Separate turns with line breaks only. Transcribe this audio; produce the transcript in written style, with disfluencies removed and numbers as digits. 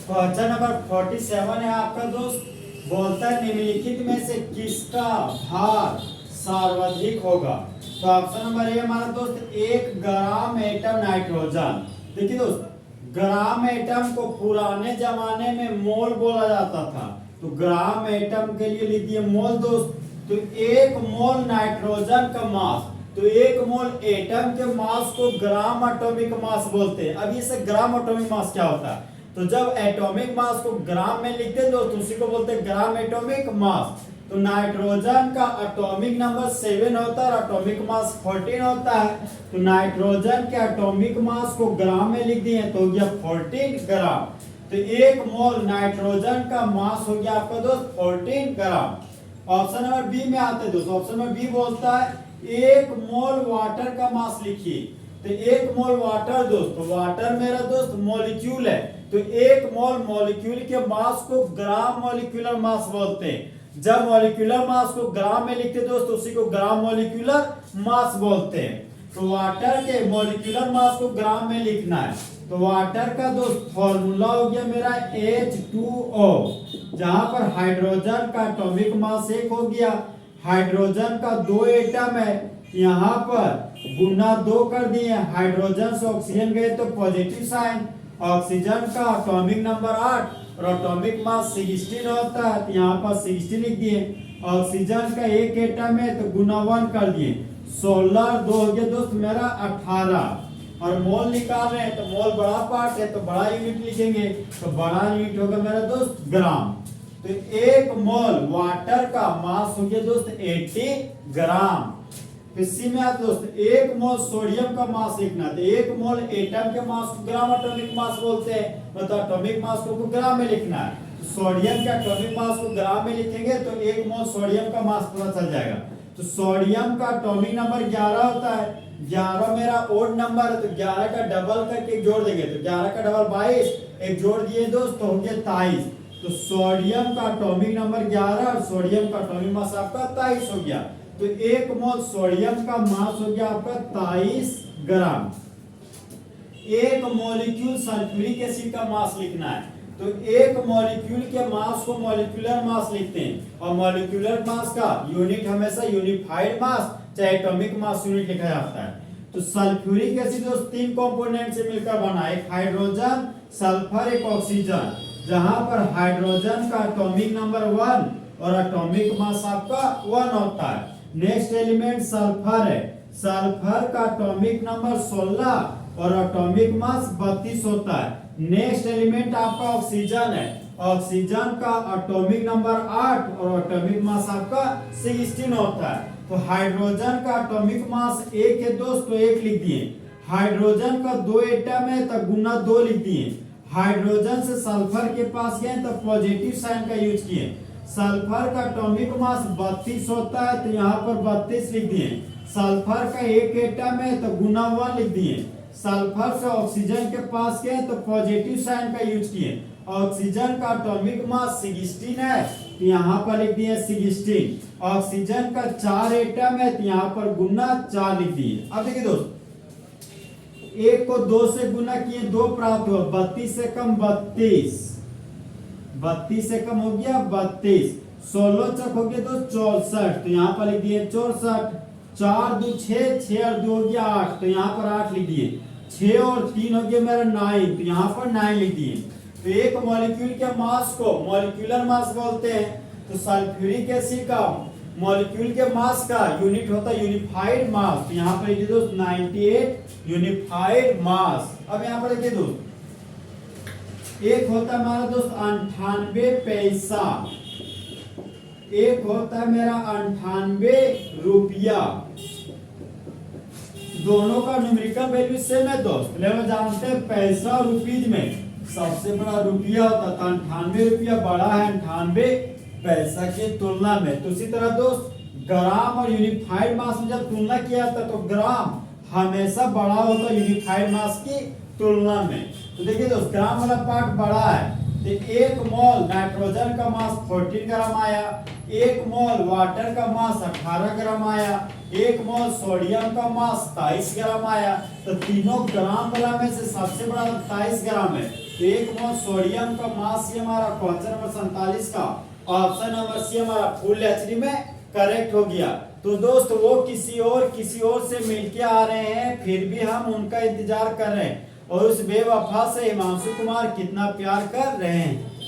Question number 47 है आपका दोस्त। बोलता है निम्नलिखित में से किसका भार सर्वाधिक होगा। तो ऑप्शन नंबर ए हमारा दोस्त 1 ग्राम एटम नाइट्रोजन। देखिए दोस्त, ग्राम एटम को पुराने जमाने में मोल बोला जाता था, तो ग्राम एटम के लिए लिख दिए मोल दोस्त। तो 1 मोल नाइट्रोजन का मास, तो 1 मोल एटम के मास को ग्राम एटॉमिक मास बोलते हैं। अब इसे ग्राम एटॉमिक मास क्या होता है, तो जब एटॉमिक मास को ग्राम में लिखते हैं दोस्त, उसी को बोलते हैं ग्राम एटॉमिक मास। तो नाइट्रोजन का एटॉमिक नंबर 7 होता है और एटॉमिक मास 14 होता है। तो नाइट्रोजन के एटॉमिक मास को ग्राम में लिख दिए तो हो गया 14 ग्राम। तो 1 मोल नाइट्रोजन का मास हो गया आपका दोस्त 14 ग्राम। ऑप्शन नंबर बी में आते हैं दोस्तों। ऑप्शन नंबर बी बोलता है 1 मोल वाटर का मास लिखिए। तो 1 मोल वाटर दोस्त, तो वाटर मेरा दोस्त मॉलिक्यूल है, तो 1 मोल मॉलिक्यूल के मास को ग्राम मॉलिक्यूलर मास बोलते हैं। जब मॉलिक्यूलर मास को ग्राम में लिखते दोस्त, उसी को ग्राम मॉलिक्यूलर मास बोलते हैं। तो वाटर के मॉलिक्यूलर मास को ग्राम में लिखना है। तो वाटर का दोस्त फॉर्मूला हो गया मेरा H2O, जहां पर हाइड्रोजन का एटॉमिक मास 1 हो गया, हाइड्रोजन का 2 एटम है, यहाँ पर गुना 2 कर दिए, हाइड्रोजन से ऑक्सीजन गए तो पॉजिटिव साइन, ऑक्सीजन का एटॉमिक नंबर 8 और एटॉमिक मास 16 होता है, तो यहाँ पर 16 लिख दिए। ऑक्सीजन का 1 एटम है तो गुना 1 कर दिए, 16 और 2 हो गया दोस्त मेरा 18। और मोल निकाल रहे हैं तो मोल बड़ा पार्ट है तो बड़ा यूनिट लिखेंगे, तो बड़ा यूनिट होगा मेरा दोस्त ग्राम। तो 1 मोल वाटर का मास हो गया दोस्त 80 ग्राम। इसी में आप दोस्त 1 मोल सोडियम का मास लिखना, तो 1 मोल एटम के मास को ग्राम एटॉमिक मास बोलते हैं, मतलब एटॉमिक मास को ग्राम में लिखना है। तो सोडियम के एटॉमिक मास को ग्राम में लिखेंगे तो 1 मोल सोडियम का मास पता चल जाएगा। तो सोडियम का एटॉमिक नंबर 11 होता है, 11 मेरा ओड नंबर है, तो 11 का डबल करके जोड़ देंगे, तो 11 का डबल 22, एक जोड़ दिए दोस्त तो हो गया 23। तो सोडियम का एटॉमिक नंबर 11 और सोडियम का एटॉमिक मास आपका 23 हो गया। तो 1 मोल सोडियम का मास हो गया आपका 23 ग्राम। 1 मॉलिक्यूल सल्फ्यूरिक एसिड का मास लिखना है, तो 1 मॉलिक्यूल के मास को मॉलिक्यूलर मास लिखते हैं, और मॉलिक्यूलर मास का यूनिट हमेशा यूनिफाइड मास चाहे एटॉमिक मास यूनिट लिखा जाता है। तो सल्फ्यूरिक एसिड दोस्त 3 कंपोनेंट से मिलकर बना है, एक हाइड्रोजन, सल्फर, एक ऑक्सीजन, जहां पर हाइड्रोजन का एटॉमिक नंबर 1 और एटॉमिक मास आपका 1 होता है। नेक्स्ट एलिमेंट सल्फर है, सल्फर का एटॉमिक नंबर 16 और एटॉमिक मास 32 होता है। नेक्स्ट एलिमेंट आपका ऑक्सीजन है, ऑक्सीजन का एटॉमिक नंबर 8 और एटॉमिक मास आपका 16 होता है। तो हाइड्रोजन का एटॉमिक मास 1 है दोस्त, तो 1 लिख दिए। हाइड्रोजन का 2 एटम है तो गुना 2 लिख दिए। हाइड्रोजन से सल्फर के पास गए तो पॉजिटिव साइन का यूज किए। सल्फर का एटॉमिक मास 32 होता है, तो यहाँ पर 32 लिख दिए। सल्फर का 1 एटम है तो गुना 1 लिख दिए। सल्फर से ऑक्सीजन के पास गए तो पॉजिटिव साइन का यूज किए। ऑक्सीजन का एटॉमिक मास 16 है, तो यहाँ पर लिख दिए 16। ऑक्सीजन का 4 एटम है, तो यहाँ पर गुना 4 लिख दिए। अब देखिए दोस्त, 1 को 2 से गुना किए 2 प्राप्त हुआ, 32 से कम 32, 32 से कम हो गया 32, 16 चक हो गया तो 64, तो यहाँ पर लिख दिए 64। 4 2 6, 6 और 2 हो गया 8, तो यहाँ पर 8 लिख दिए। 6 और 3 हो गया मेरा 9, तो यहाँ पर 9 लिख दिए। तो 1 मॉलिक्यूल के मास को मॉलिक्यूलर मास बोलते हैं। तो सल्फ्यूरिक एसिड का मॉलिक्यूल के मास का यूनिट होता है यूनिफाइड मास, तो यहाँ पर लिखिए दोस्त 98 यूनिफाइड मास। अब यहाँ पर देखिए दोस्त, एक होता है हमारा दोस्त 98 पैसा, एक होता है मेरा 98 रुपया। दोनों का न्यूमेरिकल वैल्यू सेम है दोस्त, लेकिन जानते हैं पैसा और रुपीज में सबसे बड़ा रुपया होता था, 98 रुपया बड़ा है 98 पैसा की तुलना में। तो इसी तरह दोस्त ग्राम और यूनिफाइड मास में जब तुलना किया जाता तो ग्राम हमेशा बड़ा होता यूनिफाइड मास की तुलना में। तो देखिए दोस्त, ग्राम वाला पार्ट बड़ा है, तो 1 मोल नाइट्रोजन का मास 14 ग्राम आया, 1 मोल वाटर का मास 18 ग्राम आया, 1 मोल सोडियम का मास 23 ग्राम आया। तो तीनों ग्राम वाला में से सबसे बड़ा 23 ग्राम है। तो 1 मोल सोडियम का मास ये हमारा क्वेश्चन नंबर 47 का ऑप्शन नंबर सी हमारा फुल एचडी में करेक्ट हो गया। तो दोस्त वो किसी और से मिलके आ रहे हैं, फिर भी हम उनका इंतजार कर रहे हैं और उस बेवफा से हिमांशु कुमार कितना प्यार कर रहे हैं।